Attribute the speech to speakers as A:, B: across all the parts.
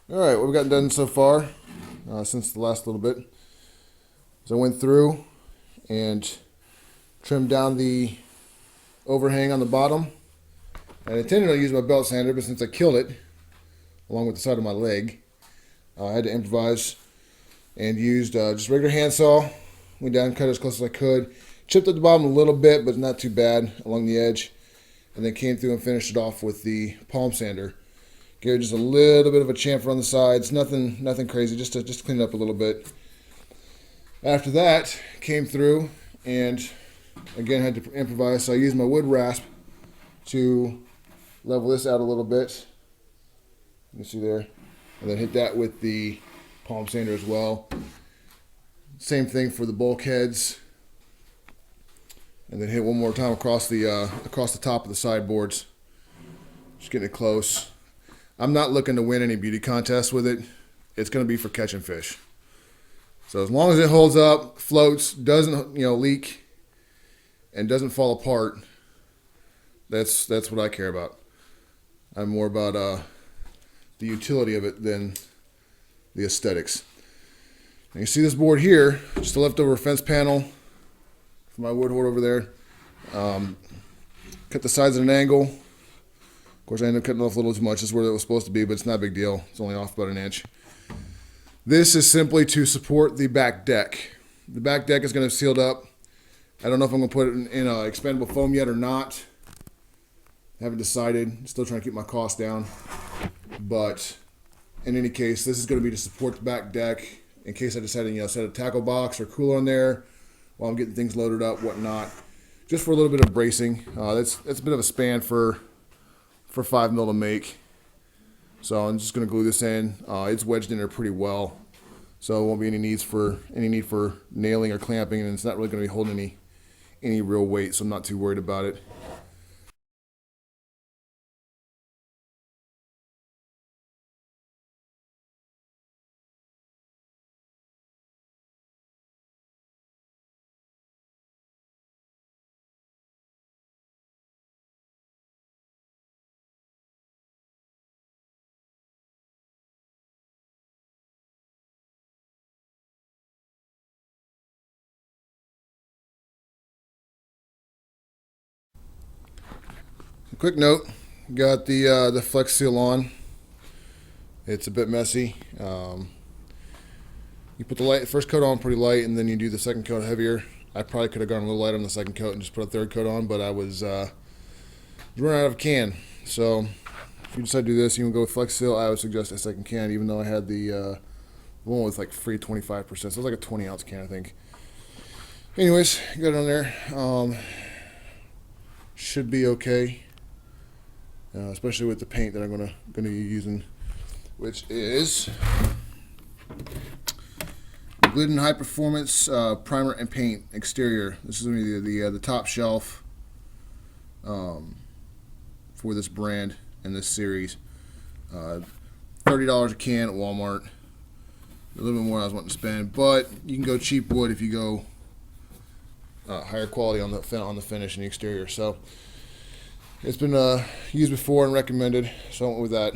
A: All right, what we've gotten done so far since the last little bit is I went through and trimmed down the overhang on the bottom. And I intended on using my belt sander, but since I killed it along with the side of my leg, I had to improvise and used just regular handsaw. Went down, cut it as close as I could. Chipped at the bottom a little bit, but not too bad along the edge. And then came through and finished it off with the palm sander. Gave it just a little bit of a chamfer on the sides. Nothing crazy, just to clean it up a little bit. After that, came through and again had to improvise. So I used my wood rasp to level this out a little bit. You see there, and then hit that with the palm sander as well. Same thing for the bulkheads, and then hit one more time across the top of the sideboards. Just getting it close. I'm not looking to win any beauty contests with it. It's going to be for catching fish. So as long as it holds up, floats, doesn't leak, and doesn't fall apart, that's what I care about. I'm more about the utility of it than the aesthetics. And you see this board here, just a leftover fence panel from my wood hoard over there. Cut the sides at an angle. Of course, I ended up cutting off a little too much. This is where it was supposed to be, but it's not a big deal. It's only off about an inch. This is simply to support the back deck. The back deck is going to be sealed up. I don't know if I'm going to put it in expandable foam yet or not. Haven't decided. Still trying to keep my costs down. But in any case, this is going to be to support the back deck in case I decide to set a tackle box or cooler on there while I'm getting things loaded up, whatnot. Just for a little bit of bracing. That's a bit of a span for 5 mil to make. So I'm just going to glue this in. It's wedged in there pretty well, so there won't be any need for nailing or clamping, and it's not really going to be holding any real weight, so I'm not too worried about it. Quick note: got the Flex Seal on. It's a bit messy. You put the first coat on pretty light, and then you do the second coat heavier. I probably could have gone a little light on the second coat and just put a third coat on, but I was running out of can. So if you decide to do this, you can go with Flex Seal. I would suggest a second can, even though I had the one with like free 25%. So it was like a 20-ounce can, I think. Anyways, got it on there. Should be okay, especially with the paint that I'm gonna be using, which is Glidden High Performance Primer and Paint Exterior. This is going to be the top shelf for this brand and this series. $30 a can at Walmart. A little bit more I was wanting to spend, but you can go cheap wood if you go higher quality on the finish and the exterior. So it's been used before and recommended, so I went with that.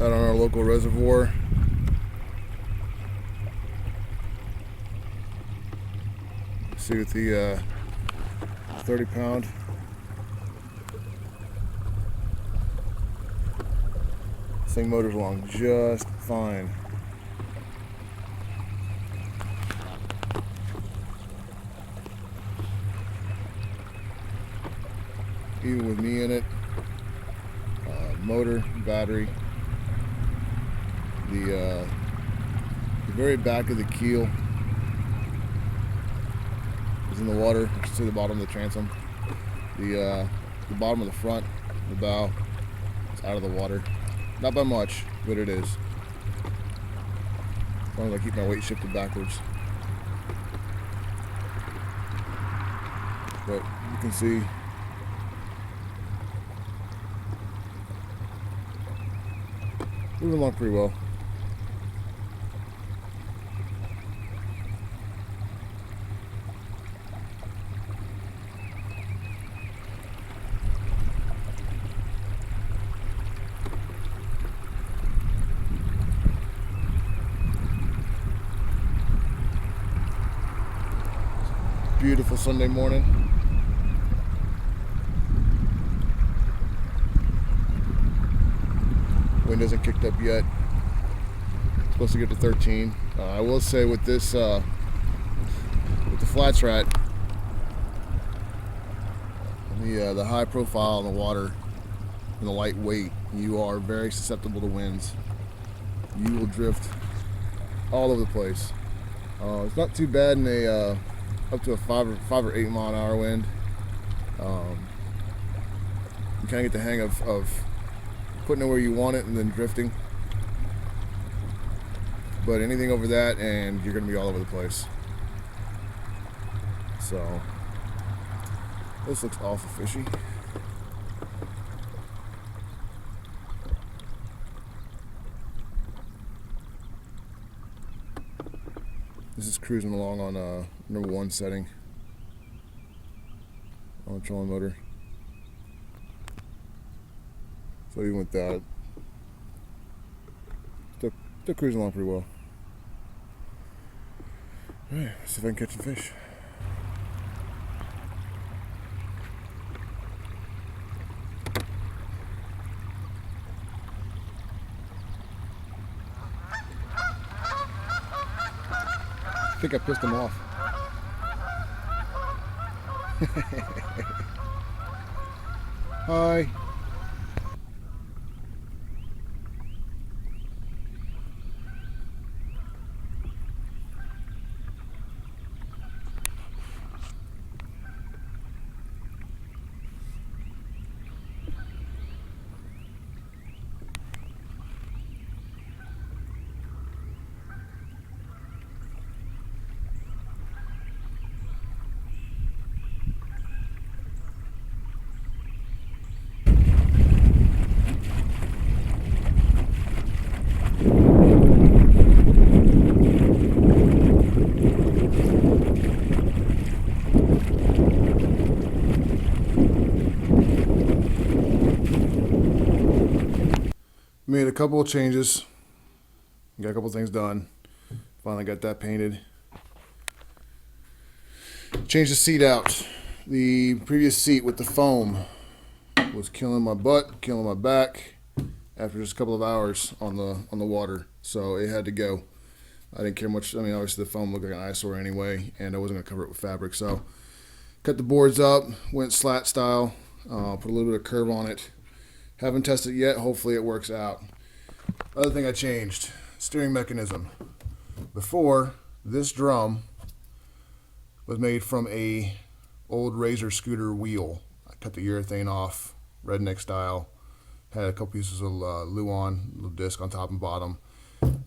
A: out on our local reservoir. See with the 30-pound. This thing motors along just fine. Even with me in it, motor, battery, the very back of the keel is in the water. You can see the bottom of the transom. The bottom of the front, the bow, is out of the water. Not by much, but it is. As long as I keep my weight shifted backwards. But you can see moving along pretty well. Beautiful Sunday morning. Wind hasn't kicked up yet. It's supposed to get to 13. I will say with this, with the Flats Rat, the high profile in the water and the light weight, you are very susceptible to winds. You will drift all over the place. It's not too bad in a up to a 5 or 8 mile an hour wind. You kind of get the hang of putting it where you want it and then drifting. But anything over that and you're going to be all over the place. So this looks awful fishy. This is cruising along on number 1 setting on the trolling motor. So even with that, still cruising along pretty well. Alright, let's see if I can catch some fish. I think I pissed him off. Hi. Made a couple of changes, got a couple of things done. Finally got that painted. Changed the seat out. The previous seat with the foam was killing my butt, killing my back after just a couple of hours on the water. So it had to go. I didn't care much. I mean, obviously the foam looked like an eyesore anyway, and I wasn't gonna cover it with fabric. So cut the boards up, went slat style, put a little bit of curve on it. Haven't tested it yet. Hopefully it works out. Other thing I changed, steering mechanism. Before, this drum was made from a old Razor scooter wheel. I cut the urethane off, redneck style. Had a couple pieces of Luan, little disc on top and bottom.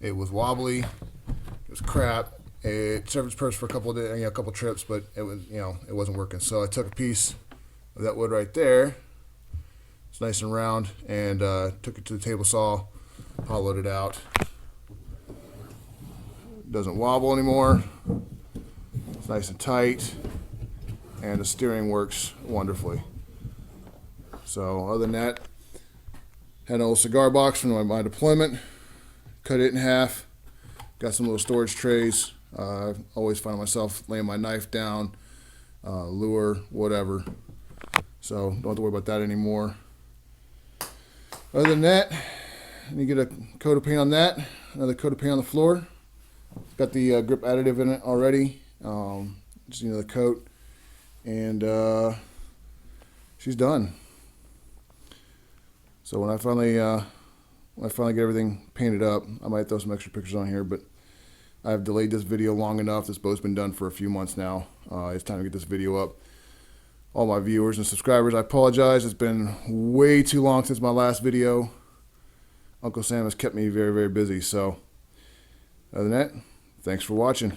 A: It was wobbly. It was crap. It served its purpose for a couple of days, a couple trips, but it was, it wasn't working. So I took a piece of that wood right there. It's nice and round, and took it to the table saw, hollowed it out. Doesn't wobble anymore. It's nice and tight, and the steering works wonderfully. So other than that, Had an old cigar box from my deployment. Cut it in half. Got some little storage trays. Always find myself laying my knife down, lure, whatever. So don't have to worry about that anymore. Other than that, you get a coat of paint on that, another coat of paint on the floor. Got the grip additive in it already. Just need another coat, and she's done. So when I finally get everything painted up, I might throw some extra pictures on here, but I've delayed this video long enough. This boat's been done for a few months now. It's time to get this video up. All my viewers and subscribers, I apologize. It's been way too long since my last video. Uncle Sam has kept me very, very busy. So other than that, thanks for watching.